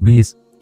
20।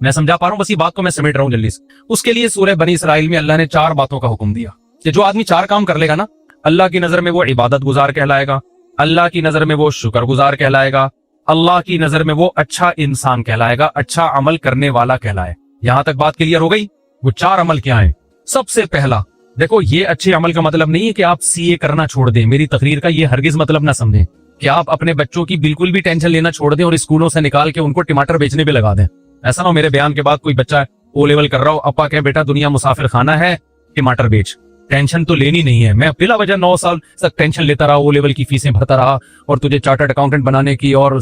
میں سمجھا پا رہا ہوں بس یہ بات کو میں سمیٹ رہا ہوں جلدی سے. اس کے لیے سورہ بنی اسرائیل میں اللہ نے 4 باتوں کا حکم دیا کہ جو آدمی 4 کام کر لے گا نا، اللہ کی نظر میں وہ عبادت گزار کہلائے گا، اللہ کی نظر میں وہ شکر گزار کہلائے گا، اللہ کی نظر میں وہ اچھا انسان کہلائے گا، اچھا عمل کرنے والا کہلائے. یہاں تک بات کلیئر ہو گئی؟ وہ 4 عمل کیا ہیں؟ سب سے پہلا دیکھو، یہ اچھے عمل کا مطلب نہیں ہے کہ آپ سی اے کرنا چھوڑ دیں. میری تقریر کا یہ ہرگز مطلب نہ سمجھیں کہ آپ اپنے بچوں کی بالکل بھی ٹینشن لینا چھوڑ دیں اور اسکولوں سے نکال کے ان کو ٹماٹر بیچنے پہ لگا دیں. ایسا نہ ہو میرے بیان کے بعد کوئی بچہ او لیول کر رہا ہو، ابا کہ بیٹا دنیا مسافر خانہ ہے، ٹماٹر بیچ. ٹینشن تو لینی نہیں ہے. میں بلا وجہ 9 سال تک ٹینشن لیتا رہا، او لیول کی فیسیں بھرتا رہا، اور تجھے چارٹرڈ اکاؤنٹنٹ بنانے کی اور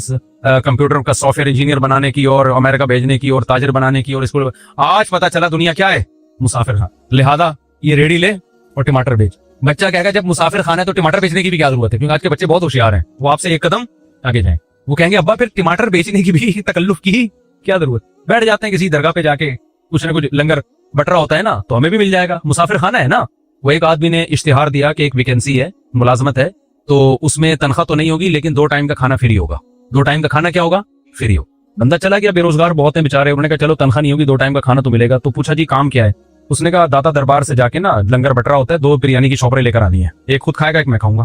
کمپیوٹر کا سافٹ ویئر انجینئر بنانے کی اور امریکہ بھیجنے کی اور تاجر بنانے کی، اور اسکول آج پتا چلا دنیا کیا ہے؟ مسافر خانہ. لہذا یہ ریڈی لے اور ٹماٹر بیچ. بچہ کہے گا جب مسافر خانہ ہے تو ٹماٹر بیچنے کی بھی کیا ضرورت ہے؟ کیونکہ آج کے بچے بہت ہوشیار ہیں، وہ آپ سے ایک قدم آگے جائیں. وہ کہیں گے ابا پھر ٹماٹر بیچنے کی بھی تکلف کی کیا ضرورت؟ بیٹھ جاتے ہیں کسی درگاہ پہ جا کے، کچھ نہ کچھ لنگر بٹ رہا ہوتا ہے نا، تو ہمیں بھی مل جائے گا. مسافر خانہ ہے نا. وہ ایک آدمی نے اشتہار دیا کہ ایک ویکینسی ہے، ملازمت ہے، تو اس میں تنخواہ تو نہیں ہوگی لیکن 2 ٹائم کا کھانا فری ہوگا. 2 ٹائم کا کھانا کیا ہوگا؟ فری ہو. بندہ چلا گیا، بے روزگار بہت ہیں بیچارے، انہوں نے کہا چلو تنخواہ نہیں ہوگی 2 ٹائم کا کھانا تو ملے گا. تو پوچھا جی کام کیا ہے؟ اس نے کہا داتا دربار سے جا کے نا لنگر بٹرا ہوتا ہے، 2 بریانی کی شاپریں لے کر آنی ہے، ایک خود کھائے گا ایک میں کھاؤں گا.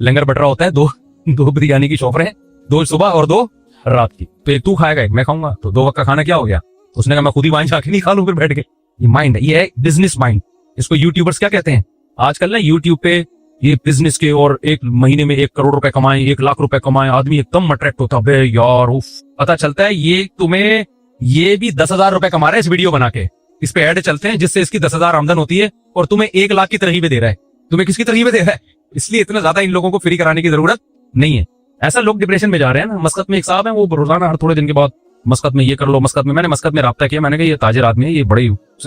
لنگر بٹرا ہوتا ہے 2 بریانی کی شاپریں، 2 صبح اور 2 رات کی، تو ایک تو کھائے گا ایک میں کھاؤں گا، تو 2 وقت کا کھانا کیا ہو گیا؟ اس نے کہا میں خود ہی وہیں جا کے نہیں کھا لوں پھر بیٹھ کے. یہ مائنڈ ہے، یہ ہے بزنس مائنڈ. اس کو یوٹیوبرز کیا کہتے ہیں آج کل نا؟ یوٹیوب پہ یہ بزنس کے، اور ایک مہینے میں 1 کروڑ روپے کمائیں، 1 لاکھ روپے کمائیں، آدمی ایک دم اٹریکٹ ہوتا ہے یار. پتا چلتا ہے یہ تمہیں یہ بھی 10,000 روپے کما رہا ہے اس ویڈیو بنا کے. اس پہ ایڈ چلتے ہیں جس سے اس کی 10,000 آمدن ہوتی ہے، اور تمہیں 1 لاکھ کی ترغیبیں دے رہا ہے. تمہیں کس کی ترغیبیں دے رہا ہے؟ اس لیے اتنا زیادہ ان لوگوں کو فری کرانے کی ضرورت نہیں ہے. ایسا لوگ ڈپریشن میں جا رہے ہیں نا. مسقط میں ایک صاحب ہیں، وہ روزانہ ہر تھوڑے دن کے بعد مسقط میں یہ کر لو، مسقط میں. میں نے مسقط میں رابطہ کیا، میں نے کہا یہ تاجر آدمی ہے، یہ بڑے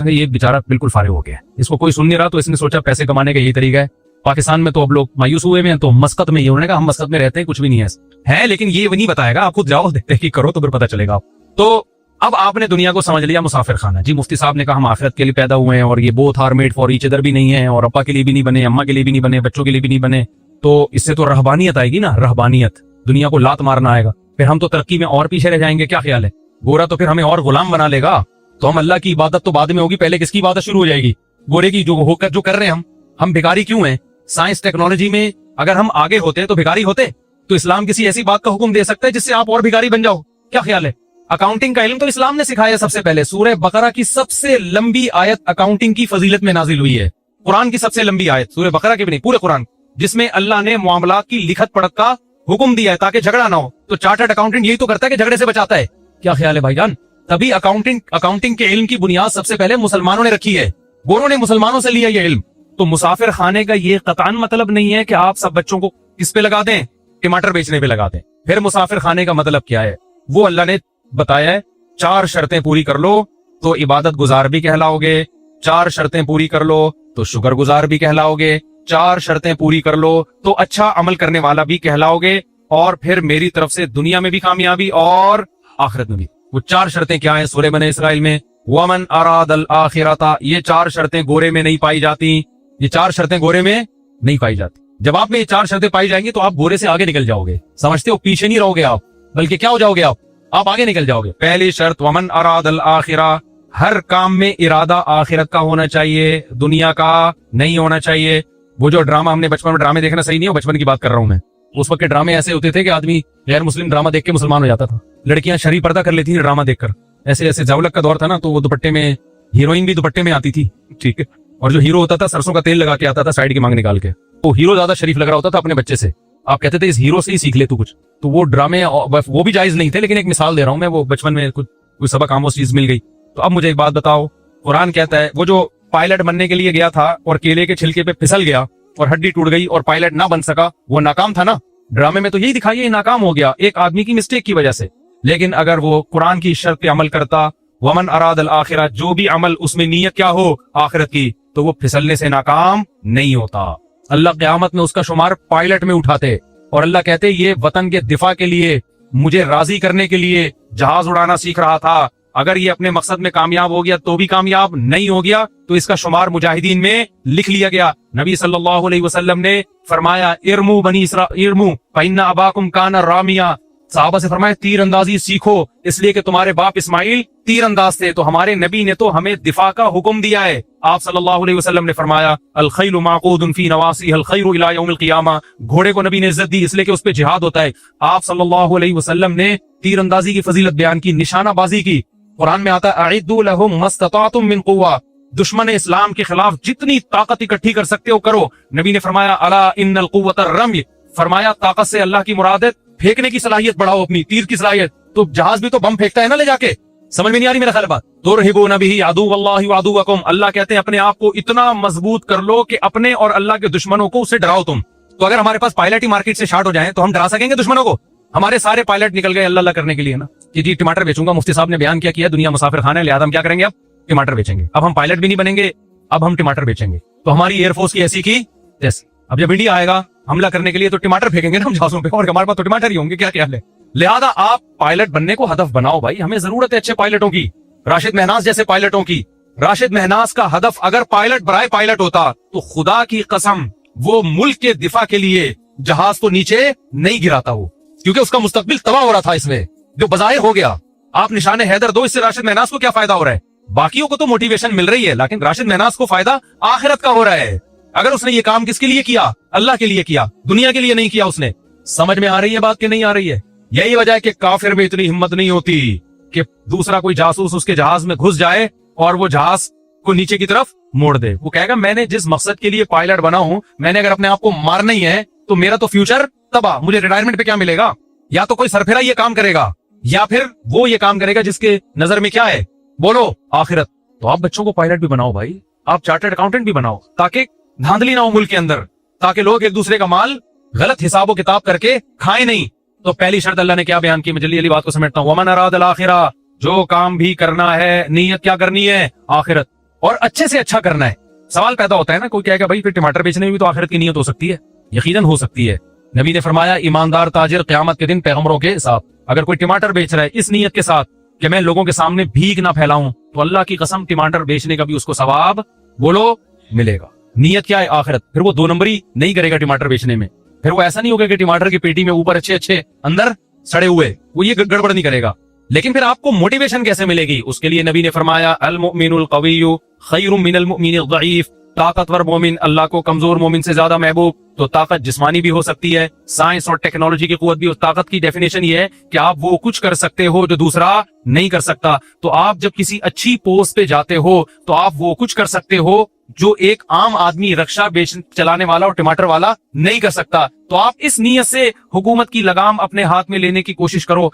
یہ بیچارہ بالکل فارغ ہو گیا، اس کو کوئی سن نہیں رہا، تو اس نے سوچا پیسے کمانے کا یہی طریقہ ہے. پاکستان میں تو اب لوگ مایوس ہوئے ہیں، تو مسقط میں یہ انہوں نے کہا ہم مسقط میں رہتے ہیں، کچھ بھی نہیں ہے لیکن یہ نہیں بتائے گا. آپ خود جاؤ تحقیق کرو تو پھر پتہ چلے گا. تو اب آپ نے دنیا کو سمجھ لیا مسافر خانہ. جی مفتی صاحب نے کہا ہم آخرت کے لیے پیدا ہوئے ہیں، اور یہ both are made for each other بھی نہیں ہے، اور ابا کے لیے بھی نہیں بنے، اماں کے لیے بھی نہیں بنے، بچوں کے لیے بھی نہیں بنے. تو اس سے تو رہبانیت آئے گی نا، رہبانیت. دنیا کو لات مارنا آئے گا، پھر ہم تو ترقی میں اور پیچھے رہ جائیں گے. کیا خیال ہے؟ گورا تو پھر ہمیں اور غلام بنا لے گا. تو ہم اللہ کی عبادت تو بعد میں ہوگی، پہلے کس کی عبادت شروع ہو جائے گی؟ گورے کی. جو کر رہے ہیں ہم بھکاری کیوں ہیں؟ سائنس ٹیکنالوجی میں اگر ہم آگے ہوتے تو بھکاری ہوتے؟ تو اسلام کسی ایسی بات کا حکم دے سکتا ہے جس سے آپ اور بھکاری بن جاؤ؟ کیا خیال ہے؟ اکاؤنٹنگ کا علم تو اسلام نے سکھایا سب سے پہلے. سورہ بقرہ کی سب سے لمبی آیت اکاؤنٹنگ کی فضیلت میں نازل ہوئی ہے. قرآن کی سب سے لمبی آیت سورہ بقرہ کی بھی نہیں، پورے قرآن، جس میں اللہ نے معاملات کی لکھت پڑھت کا حکم دیا ہے تاکہ جھگڑا نہ ہو. تو چارٹرڈ اکاؤنٹنٹ یہی تو کرتا ہے کہ جھگڑے سے بچاتا ہے. کیا خیال ہے بھائی جان؟ تبھی اکاؤنٹنگ کے علم کی بنیاد سب سے پہلے مسلمانوں نے رکھی ہے. گوروں نے مسلمانوں سے لیا یہ علم. تو مسافر خانے کا یہ قطعاً مطلب نہیں ہے کہ آپ سب بچوں کو کس پہ لگا دیں؟ ٹماٹر بیچنے پہ لگا دیں. پھر مسافر خانے کا مطلب کیا ہے؟ وہ اللہ نے بتایا ہے 4 شرطیں پوری کر لو تو عبادت گزار بھی کہلاؤ گے، 4 شرطیں پوری کر لو تو شکر گزار بھی کہلاؤ گے، 4 شرطیں پوری کر لو تو اچھا عمل کرنے والا بھی کہلاؤ گے، اور پھر میری طرف سے دنیا میں بھی کامیابی اور آخرت میں بھی. وہ 4 شرطیں کیا ہیں سورہ بنی اسرائیل میں؟ وَمَنْ أَرَادَ الْآخِرَةَ. یہ 4 شرطیں گورے میں نہیں پائی جاتی. یہ 4 شرطیں گورے میں نہیں پائی جاتی. جب آپ میں یہ 4 شرطیں پائی جائیں گی تو آپ گورے سے آگے نکل جاؤ گے. سمجھتے ہو؟ پیچھے نہیں رہو گے آپ، بلکہ کیا ہو جاؤ گے آپ آگے نکل جاؤ گے. پہلی شرط وَمَنْ أَرَادَ الْآخِرَةَ. ہر کام میں ارادہ آخرت کا ہونا چاہیے، دنیا کا نہیں ہونا چاہیے. وہ جو ڈرامہ ہم نے بچپن میں، ڈرامے دیکھنا صحیح نہیں ہے، بچپن کی بات کر رہا ہوں میں. اس وقت کے ڈرامے ایسے ہوتے تھے کہ آدمی غیر مسلم ڈرامہ دیکھ کے مسلمان ہو جاتا تھا. لڑکیاں شرعی پردہ کر لیتی تھیں ڈرامہ دیکھ کر. ایسے جاولک کا دور تھا نا، تو وہ دوپٹے میں، ہیروئن بھی دوپٹے میں آتی تھی، ٹھیک ہے، اور جو ہیرو ہوتا تھا سرسوں کا تیل لگا کے آتا تھا سائڈ کی مانگ نکال کے. تو ہیرو زیادہ شریف لگ رہا ہوتا تھا اپنے بچے سے. آپ کہتے تھے اس ہیرو سے ہی سیکھ لے تو کچھ. تو وہ ڈرامے وہ بھی جائز نہیں تھے، لیکن ایک مثال دے رہا ہوں میں. وہ بچپن میں کوئی سبق آموز چیز مل گئی. تو اب مجھے ایک بات بتاؤ، قرآن کہتا ہے وہ جو پائلٹ بننے کے لیے گیا تھا اور کیلے کے چھلکے پہ پھسل گیا اور ہڈی ٹوٹ گئی اور پائلٹ نہ بن سکا، وہ ناکام تھا نا. ڈرامے میں تو یہی دکھائی ہے، ناکام ہو گیا ایک آدمی کی مسٹیک کی وجہ سے. لیکن اگر وہ قرآن کی شرط پہ عمل کرتا، ومن اراد الآخرہ، جو بھی عمل اس میں نیت کیا ہو آخرت کی، تو وہ پھسلنے سے ناکام نہیں ہوتا. اللہ قیامت میں اس کا شمار پائلٹ میں اٹھاتے اور اللہ کہتے یہ وطن کے دفاع کے لیے، مجھے راضی کرنے کے لیے جہاز اڑانا سیکھ رہا تھا. اگر یہ اپنے مقصد میں کامیاب ہو گیا تو بھی کامیاب، نہیں ہو گیا تو اس کا شمار مجاہدین میں لکھ لیا گیا. نبی صلی اللہ علیہ وسلم نے فرمایا ارمو بنی اسرائیل ارمو فإن اباکم کان رامیہ. صحابہ سے فرمایا تیر اندازی سیکھو اس لیے کہ تمہارے باپ اسماعیل تیر انداز تھے، تو ہمارے نبی نے تو ہمیں دفاع کا حکم دیا ہے۔ آپ صلی اللہ علیہ وسلم نے فرمایا الخیل معقود فی نواصیہ الخیر الی یوم القیامہ، گھوڑے کو نبی نے عزت دی اس لیے کہ اس پہ جہاد ہوتا ہے۔ آپ صلی اللہ علیہ وسلم نے تیر اندازی کی فضیلت بیان کی، نشانہ بازی کی۔ قرآن میں آتا ہے اعدوا لهم ما استطعتم من قوہ، دشمن اسلام کے خلاف جتنی طاقت اکٹھی کر سکتے ہو کرو۔ نبی نے فرمایا الا ان القوۃ الرمی، فرمایا طاقت سے اللہ کی مراد ہے پھینکنے کی صلاحیت بڑھاؤ، اپنی تیر کی صلاحیت۔ تو جہاز بھی تو بم پھینکتا ہے نا لے جا کے، سمجھ میں نہیں آ رہی میرا خیال بات؟ ترہبون بہ عدو اللہ وعدوکم، اللہ کہتے ہیں اپنے آپ کو اتنا مضبوط کر لو کہ اپنے اور اللہ کے دشمنوں کو اسے ڈراؤ تم۔ تو اگر ہمارے پاس پائلٹ ہی مارکیٹ سے شارٹ ہو جائیں تو ہم ڈرا سکیں گے دشمنوں کو؟ ہمارے سارے پائلٹ نکل گئے اللہ کرنے کے لیے نا کہ جی ٹماٹر بیچوں گا، مفتی صاحب نے بیان کیا دنیا مسافر خانہ ہے، لہٰذا ہم کیا کریں گے، اب ٹماٹر بیچیں گے۔ اب ہم پائلٹ بھی نہیں بنیں گے، اب ہم ٹماٹر بیچیں گے۔ تو ہماری ایئر فورس کی ایسی کی جیسے اب جب انڈیا آئے گا حملہ کرنے کے لیے تو ٹماٹر پھینکیں گے نا ہم جہازوں پہ، اور ہمارے پاس تو ٹماٹر ہی ہوں گے، کیا خیال ہے؟ لہذا آپ پائلٹ بننے کو ہدف بناؤ بھائی، ہمیں ضرورت ہے اچھے پائلٹوں کی، راشد مہناز جیسے پائلٹوں کی۔ راشد مہناز کا ہدف اگر پائلٹ برائے پائلٹ ہوتا تو خدا کی قسم وہ ملک کے دفاع کے لیے جہاز کو نیچے نہیں گراتا، وہ کیونکہ اس کا مستقبل تباہ ہو رہا تھا، اس میں جو بظاہر ہو گیا۔ آپ نشان حیدر دو، اس سے راشد مہناز کو کیا فائدہ ہو رہا ہے؟ باقیوں کو تو موٹیویشن مل رہی ہے لیکن راشد مہناز کو فائدہ آخرت کا ہو رہا ہے۔ اگر اس نے یہ کام کس کے لیے کیا؟ اللہ کے لیے کیا، دنیا کے لیے نہیں کیا اس نے۔ سمجھ میں آ رہی ہے بات کہ نہیں آ رہی ہے؟ یہی وجہ ہے کہ کافر میں اتنی ہمت نہیں ہوتی کہ دوسرا کوئی جاسوس اس کے جہاز میں گھس جائے اور وہ جہاز کو نیچے کی طرف موڑ دے۔ وہ کہے گا میں نے جس مقصد کے لیے پائلٹ بنا ہوں، میں نے اگر اپنے آپ کو مارنا ہی ہے تو میرا تو فیوچر تباہ، مجھے ریٹائرمنٹ پہ کیا ملے گا؟ یا تو کوئی سرفرا یہ کام کرے گا یا پھر وہ یہ کام کرے گا جس کے نظر میں کیا ہے، بولو آخرت۔ تو آپ بچوں کو پائلٹ بھی بناؤ بھائی، آپ چارٹرڈ اکاؤنٹنٹ بھی بناؤ تاکہ دھاندلی نہ ہو ملک کے اندر، تاکہ لوگ ایک دوسرے کا مال غلط حساب و کتاب کر کے کھائیں نہیں۔ تو پہلی شرط اللہ نے کیا بیان کی؟ میں جلدی بات کو سمیٹتا ہوں۔ ومن اراد الاخرہ، جو کام بھی کرنا ہے نیت کیا کرنی ہے؟ آخرت، اور اچھے سے اچھا کرنا ہے۔ سوال پیدا ہوتا ہے نا، کوئی کہے گا بھائی پھر ٹماٹر بیچنے میں بھی تو آخرت کی نیت ہو سکتی ہے؟ یقیناً ہو سکتی ہے۔ نبی نے فرمایا ایماندار تاجر قیامت کے دن پیغمبروں کے ساتھ، اگر کوئی ٹماٹر بیچ رہا ہے اس نیت کے ساتھ کہ میں لوگوں کے سامنے بھیک نہ پھیلاؤں، تو اللہ کی قسم ٹماٹر بیچنے کا بھی اس کو ثواب بولو ملے گا۔ نیت کیا ہے؟ آخرت۔ پھر وہ 2 نمبری نہیں کرے گا ٹماٹر بیچنے میں، پھر وہ ایسا نہیں ہوگا کہ ٹماٹر کی پیٹی میں اوپر اچھے اندر سڑے ہوئے، وہ یہ گڑبڑ نہیں کرے گا۔ لیکن پھر آپ کو موٹیویشن کیسے ملے گی؟ اس کے لیے نبی نے فرمایا المؤمن القوی خیر من المؤمن الضعیف، طاقتور مومن اللہ کو کمزور مومن سے زیادہ محبوب۔ تو طاقت جسمانی بھی ہو سکتی ہے، سائنس اور ٹیکنالوجی کی قوت بھی۔ طاقت کی ڈیفینیشن یہ ہے کہ آپ وہ کچھ کر سکتے ہو جو دوسرا نہیں کر سکتا۔ تو آپ جب کسی اچھی پوسٹ پہ جاتے ہو تو آپ وہ کچھ کر سکتے ہو جو ایک عام آدمی رکشہ چلانے والا اور ٹماٹر والا نہیں کر سکتا۔ تو آپ اس نیت سے حکومت کی لگام اپنے ہاتھ میں لینے کی کوشش کرو۔